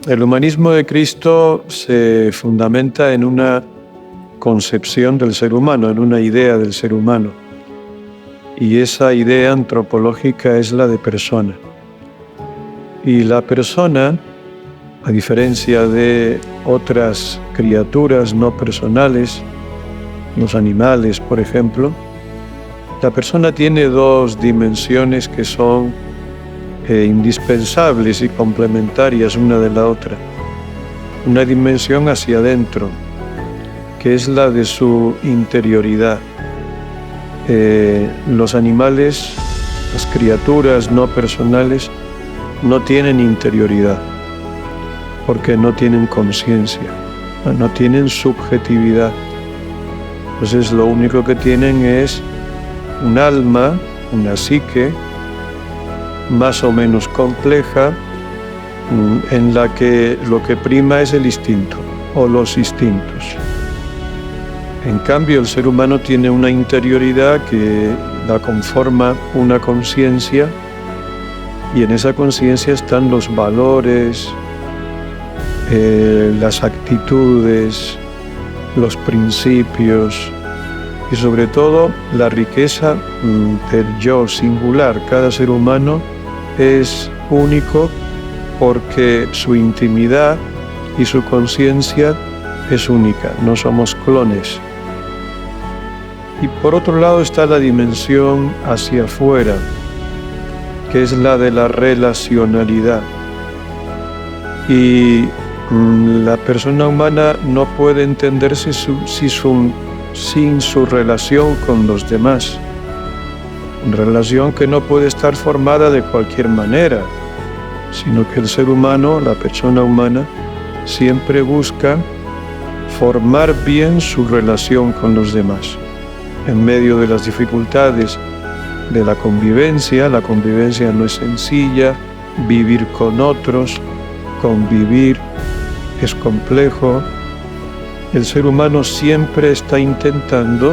El humanismo de Cristo se fundamenta en una concepción del ser humano, en una idea del ser humano. Y esa idea antropológica es la de persona. Y la persona, a diferencia de otras criaturas no personales, los animales, por ejemplo, la persona tiene dos dimensiones que son indispensables y complementarias una de la otra. Una dimensión hacia adentro, que es la de su interioridad. Los animales, las criaturas no personales, no tienen interioridad, porque no tienen conciencia, no tienen subjetividad. Entonces lo único que tienen es un alma, una psique, más o menos compleja, en la que lo que prima es el instinto o los instintos. En cambio, el ser humano tiene una interioridad que la conforma una conciencia, y en esa conciencia están los valores, las actitudes, los principios y sobre todo la riqueza del yo singular. Cada ser humano es único porque su intimidad y su conciencia es única, no somos clones. Y por otro lado está la dimensión hacia afuera, que es la de la relacionalidad. Y la persona humana no puede entenderse sin su relación con los demás. Relación que no puede estar formada de cualquier manera, sino que el ser humano, la persona humana, siempre busca formar bien su relación con los demás. En medio de las dificultades de la convivencia no es sencilla, vivir con otros, convivir es complejo. El ser humano siempre está intentando,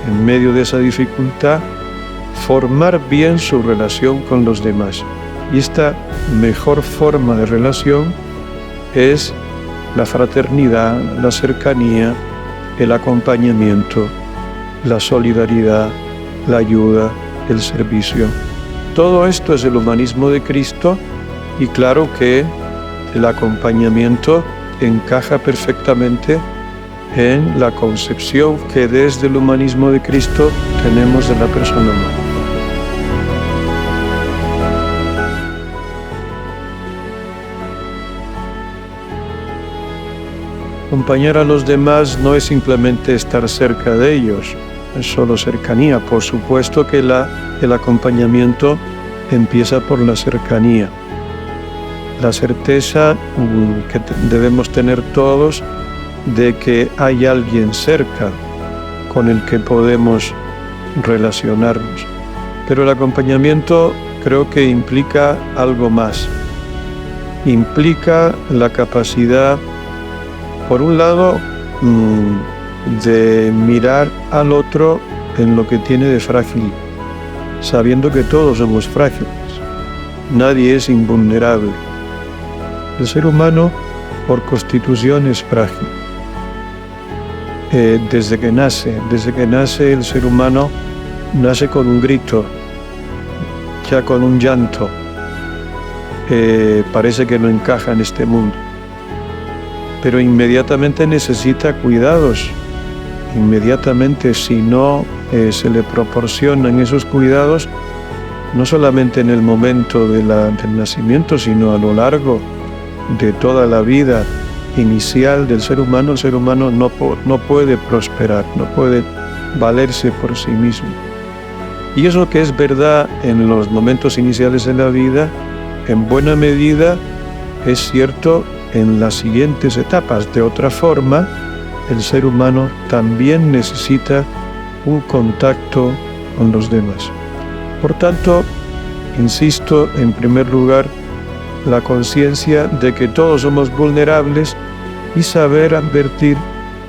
en medio de esa dificultad, formar bien su relación con los demás. Y esta mejor forma de relación es la fraternidad, la cercanía, el acompañamiento, la solidaridad, la ayuda, el servicio. Todo esto es el humanismo de Cristo, y claro que el acompañamiento encaja perfectamente en la concepción que desde el humanismo de Cristo tenemos de la persona humana. Acompañar a los demás no es simplemente estar cerca de ellos, es solo cercanía. Por supuesto que el acompañamiento empieza por la cercanía. La certeza que debemos tener todos de que hay alguien cerca con el que podemos relacionarnos. Pero el acompañamiento creo que implica algo más. Implica la capacidad, por un lado, de mirar al otro en lo que tiene de frágil, sabiendo que todos somos frágiles. Nadie es invulnerable. El ser humano, por constitución, es frágil. Desde que nace el ser humano nace con un grito, ya con un llanto. Parece que no encaja en este mundo, pero inmediatamente necesita cuidados. Inmediatamente, si no se le proporcionan esos cuidados, no solamente en el momento del nacimiento, sino a lo largo de toda la vida inicial del ser humano, el ser humano no puede prosperar, no puede valerse por sí mismo. Y eso que es verdad en los momentos iniciales de la vida, en buena medida es cierto en las siguientes etapas. De otra forma, el ser humano también necesita un contacto con los demás. Por tanto, insisto, en primer lugar, la conciencia de que todos somos vulnerables y saber advertir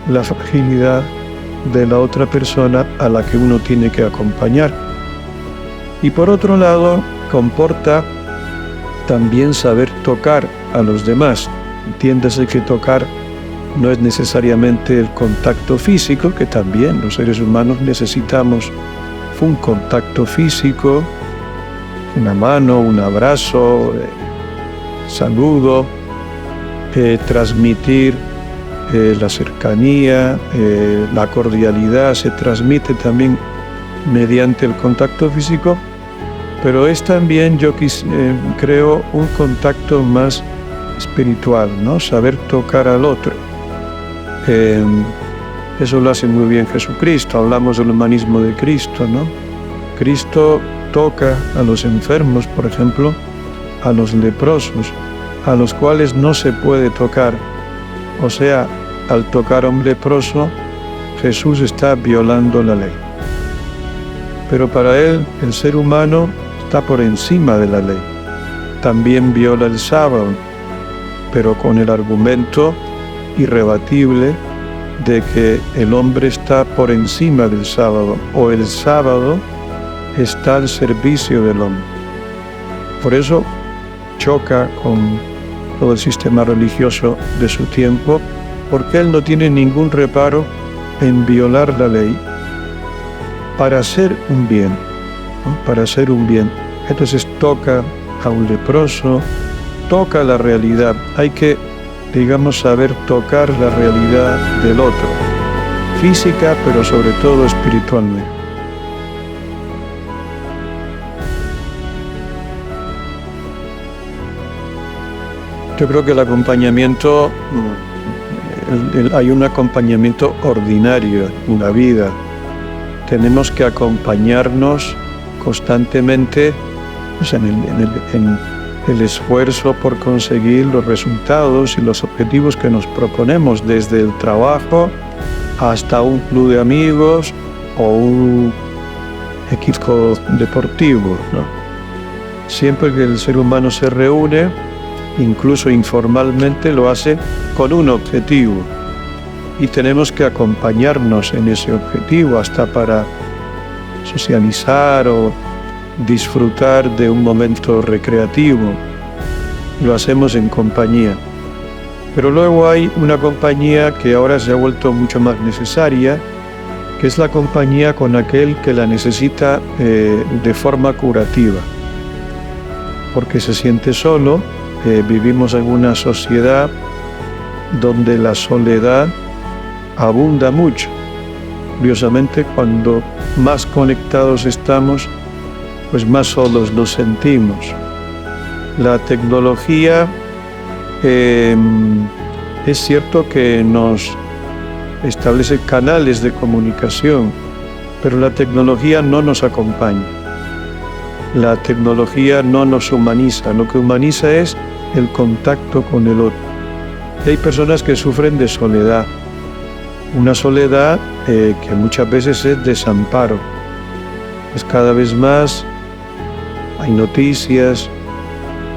la fragilidad de la otra persona a la que uno tiene que acompañar. Y por otro lado, comporta también saber tocar a los demás, Entiéndase que tocar no es necesariamente el contacto físico, que también los seres humanos necesitamos un contacto físico, una mano, un abrazo, saludo, transmitir la cercanía, la cordialidad se transmite también mediante el contacto físico, pero es también, yo creo, un contacto más espiritual, ¿no? Saber tocar al otro. Eso lo hace muy bien Jesucristo. Hablamos del humanismo de Cristo, ¿no? Cristo toca a los enfermos, por ejemplo, a los leprosos, a los cuales no se puede tocar. O sea, al tocar a un leproso, Jesús está violando la ley. Pero para él, el ser humano está por encima de la ley. También viola el sábado, pero con el argumento irrebatible de que el hombre está por encima del sábado, o el sábado está al servicio del hombre. Por eso choca con todo el sistema religioso de su tiempo, porque él no tiene ningún reparo en violar la ley para hacer un bien, ¿no? Para hacer un bien. Entonces toca a un leproso, toca la realidad. Hay que, digamos, saber tocar la realidad del otro, física, pero sobre todo espiritualmente. Yo creo que el acompañamiento, hay un acompañamiento ordinario en la vida. Tenemos que acompañarnos constantemente, pues, en el esfuerzo por conseguir los resultados y los objetivos que nos proponemos, desde el trabajo hasta un club de amigos o un equipo deportivo, ¿no? Siempre que el ser humano se reúne, incluso informalmente, lo hace con un objetivo, y tenemos que acompañarnos en ese objetivo, hasta para socializar o disfrutar de un momento recreativo. Lo hacemos en compañía. Pero luego hay una compañía que ahora se ha vuelto mucho más necesaria, que es la compañía con aquel que la necesita de forma curativa, porque se siente solo. Vivimos en una sociedad donde la soledad abunda mucho. Curiosamente, cuando más conectados estamos, pues más solos nos sentimos. La tecnología, es cierto que nos establece canales de comunicación, pero la tecnología no nos acompaña. La tecnología no nos humaniza. Lo que humaniza es el contacto con el otro. Y hay personas que sufren de soledad, una soledad que muchas veces es desamparo. Pues cada vez más hay noticias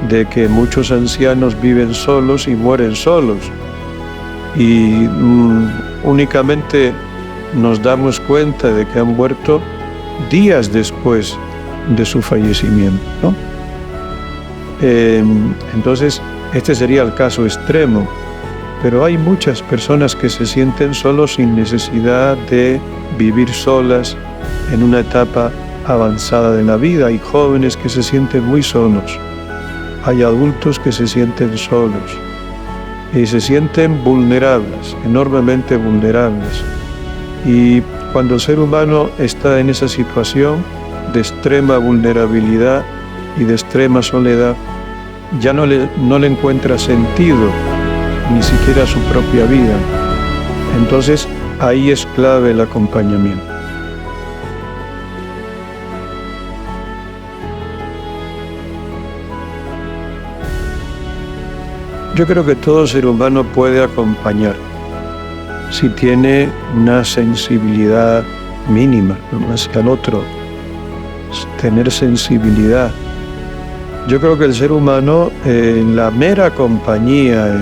de que muchos ancianos viven solos y mueren solos, y únicamente nos damos cuenta de que han muerto días después de su fallecimiento, ¿no? Entonces, este sería el caso extremo, pero hay muchas personas que se sienten solos sin necesidad de vivir solas en una etapa avanzada de la vida. Hay jóvenes que se sienten muy solos, hay adultos que se sienten solos y se sienten vulnerables, enormemente vulnerables. Y cuando el ser humano está en esa situación de extrema vulnerabilidad y de extrema soledad, ya no le encuentra sentido ni siquiera a su propia vida. Entonces ahí es clave el acompañamiento. Yo creo que todo ser humano puede acompañar si tiene una sensibilidad mínima, ¿no?, hacia el otro, tener sensibilidad. Yo creo que el ser humano, en la mera compañía,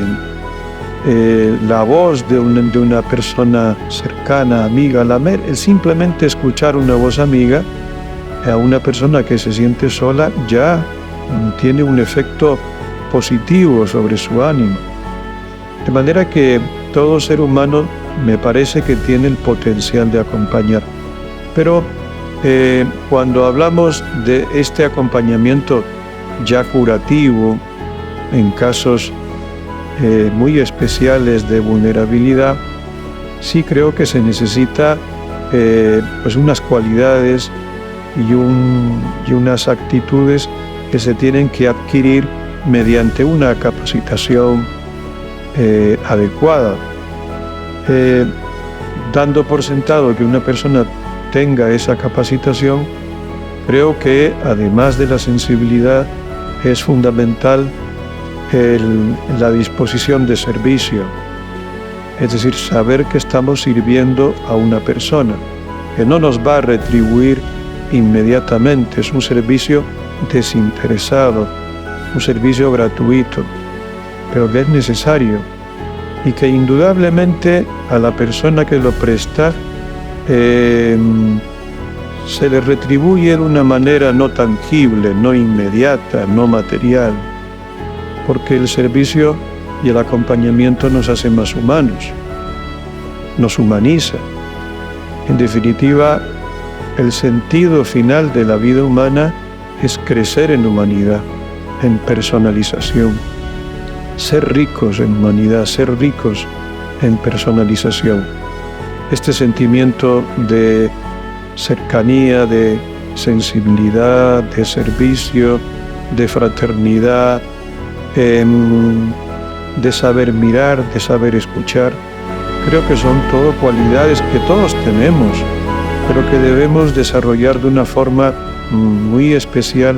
en la voz de una persona cercana, amiga, simplemente escuchar una voz amiga a una persona que se siente sola ya tiene un efecto positivo sobre su ánimo. De manera que todo ser humano me parece que tiene el potencial de acompañar. Pero cuando hablamos de este acompañamiento ya curativo, en casos muy especiales de vulnerabilidad, sí creo que se necesita pues unas cualidades y unas actitudes que se tienen que adquirir mediante una capacitación adecuada. Dando por sentado que una persona tenga esa capacitación, creo que además de la sensibilidad es fundamental la disposición de servicio, es decir, saber que estamos sirviendo a una persona, que no nos va a retribuir inmediatamente, es un servicio desinteresado, un servicio gratuito, pero que es necesario y que indudablemente a la persona que lo presta se le retribuye de una manera no tangible, no inmediata, no material, porque el servicio y el acompañamiento nos hace más humanos, nos humaniza. En definitiva, el sentido final de la vida humana es crecer en humanidad, en personalización, ser ricos en humanidad, ser ricos en personalización. Este sentimiento de cercanía, de sensibilidad, de servicio, de fraternidad, de saber mirar, de saber escuchar, creo que son todo cualidades que todos tenemos, pero que debemos desarrollar de una forma muy especial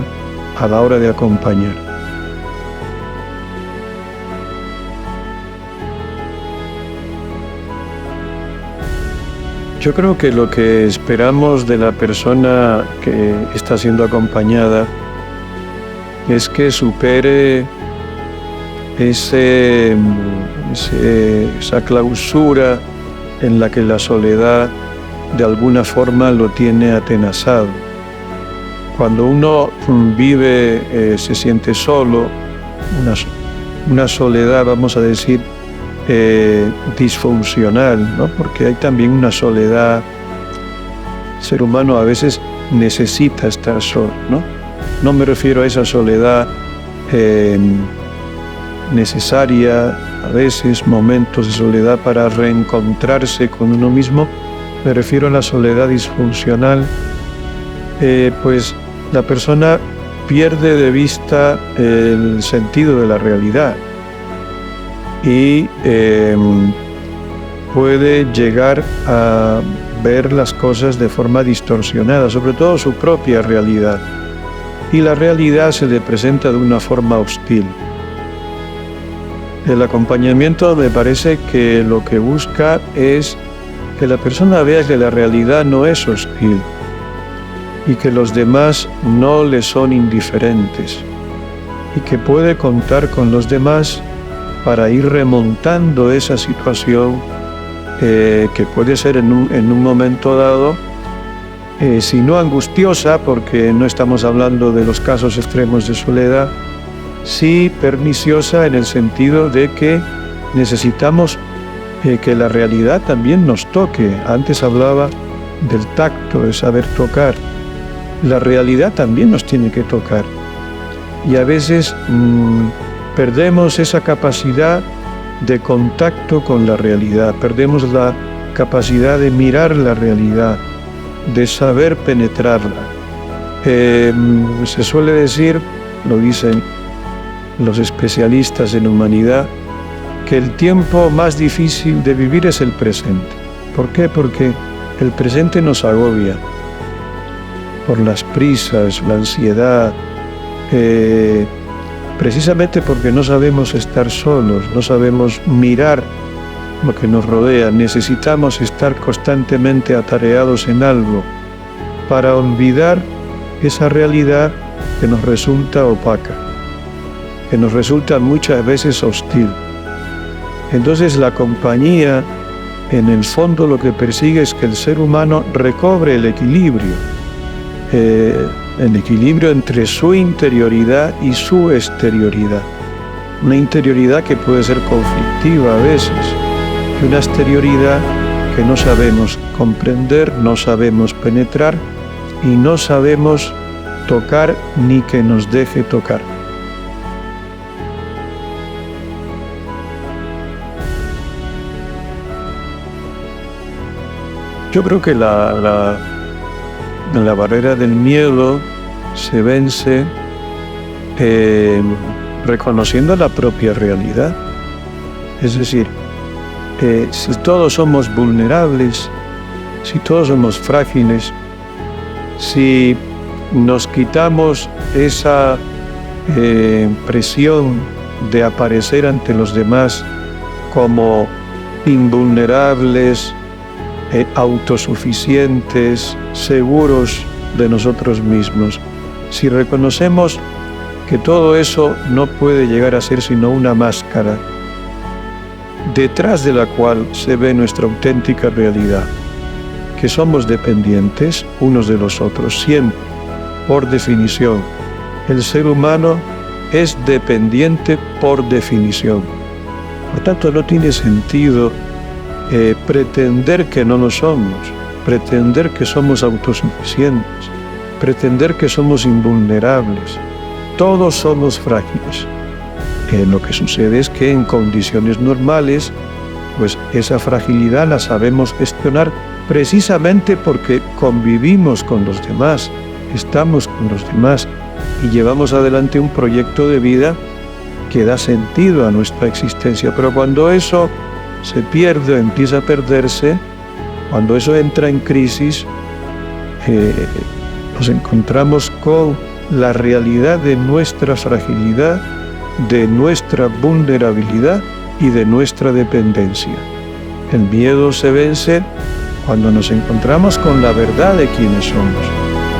a la hora de acompañar. Yo creo que lo que esperamos de la persona que está siendo acompañada es que supere esa clausura en la que la soledad de alguna forma lo tiene atenazado. Cuando uno vive, se siente solo, una soledad, vamos a decir, disfuncional, ¿no? Porque hay también una soledad. El ser humano a veces necesita estar solo, ¿no? No me refiero a esa soledad necesaria, a veces momentos de soledad para reencontrarse con uno mismo. Me refiero a la soledad disfuncional, pues la persona pierde de vista el sentido de la realidad y puede llegar a ver las cosas de forma distorsionada, sobre todo su propia realidad, y la realidad se le presenta de una forma hostil. El acompañamiento me parece que lo que busca es que la persona vea que la realidad no es hostil y que los demás no le son indiferentes y que puede contar con los demás para ir remontando esa situación que puede ser en un momento dado, si no angustiosa, porque no estamos hablando de los casos extremos de soledad, sí perniciosa en el sentido de que necesitamos que la realidad también nos toque. Antes hablaba del tacto, de saber tocar. La realidad también nos tiene que tocar. Y a veces perdemos esa capacidad de contacto con la realidad, perdemos la capacidad de mirar la realidad, de saber penetrarla. Se suele decir, lo dicen los especialistas en humanidad, que el tiempo más difícil de vivir es el presente. ¿Por qué? Porque el presente nos agobia por las prisas, la ansiedad, precisamente porque no sabemos estar solos, no sabemos mirar lo que nos rodea. Necesitamos estar constantemente atareados en algo para olvidar esa realidad que nos resulta opaca, que nos resulta muchas veces hostil. Entonces la compañía, en el fondo, lo que persigue es que el ser humano recobre el equilibrio entre su interioridad y su exterioridad. una interioridad que puede ser conflictiva a veces, y una exterioridad que no sabemos comprender, no sabemos penetrar y no sabemos tocar ni que nos deje tocar. Yo creo que la barrera del miedo se vence reconociendo la propia realidad. Es decir, si todos somos vulnerables, si todos somos frágiles, si nos quitamos esa presión de aparecer ante los demás como invulnerables, autosuficientes, seguros de nosotros mismos, si reconocemos que todo eso no puede llegar a ser sino una máscara, detrás de la cual se ve nuestra auténtica realidad, que somos dependientes unos de los otros, siempre, por definición. El ser humano es dependiente por definición. Por tanto, no tiene sentido pretender que no lo somos, pretender que somos autosuficientes, pretender que somos invulnerables. Todos somos frágiles. Lo que sucede es que en condiciones normales, pues esa fragilidad la sabemos gestionar precisamente porque convivimos con los demás, estamos con los demás y llevamos adelante un proyecto de vida que da sentido a nuestra existencia. Pero cuando eso se pierde, empieza a perderse, cuando eso entra en crisis, nos encontramos con la realidad de nuestra fragilidad, de nuestra vulnerabilidad y de nuestra dependencia. El miedo se vence cuando nos encontramos con la verdad de quiénes somos.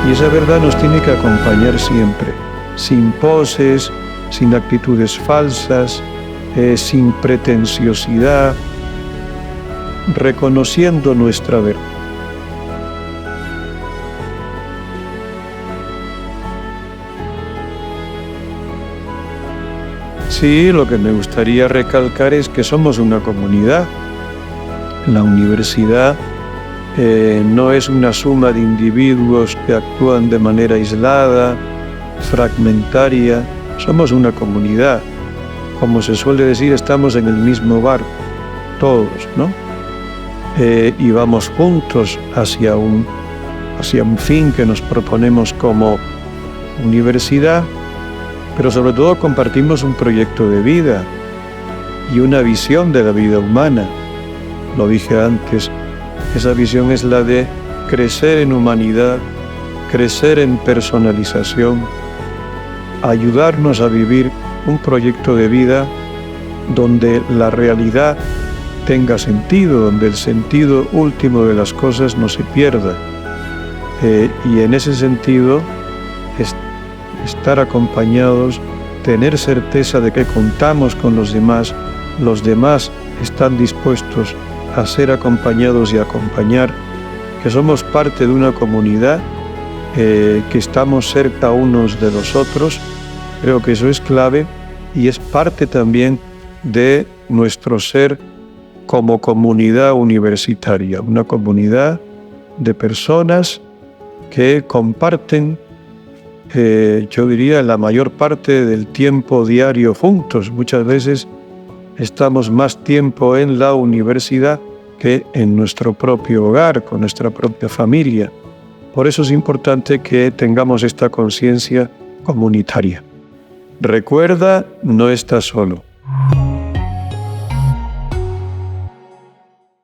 Y esa verdad nos tiene que acompañar siempre, sin poses, sin actitudes falsas, sin pretenciosidad, reconociendo nuestra verdad. Sí, lo que me gustaría recalcar es que somos una comunidad. La universidad no es una suma de individuos que actúan de manera aislada, fragmentaria. Somos una comunidad. Como se suele decir, estamos en el mismo barco, todos, ¿no? Y vamos juntos hacia un fin que nos proponemos como universidad, pero sobre todo compartimos un proyecto de vida y una visión de la vida humana. Lo dije antes, esa visión es la de crecer en humanidad, crecer en personalización, ayudarnos a vivir un proyecto de vida donde la realidad tenga sentido, donde el sentido último de las cosas no se pierda. Y en ese sentido, estar acompañados, tener certeza de que contamos con los demás están dispuestos a ser acompañados y acompañar, que somos parte de una comunidad, que estamos cerca unos de los otros. Creo que eso es clave y es parte también de nuestro ser como comunidad universitaria, una comunidad de personas que comparten, yo diría, la mayor parte del tiempo diario juntos. Muchas veces estamos más tiempo en la universidad que en nuestro propio hogar, con nuestra propia familia. Por eso es importante que tengamos esta conciencia comunitaria. Recuerda, no estás solo.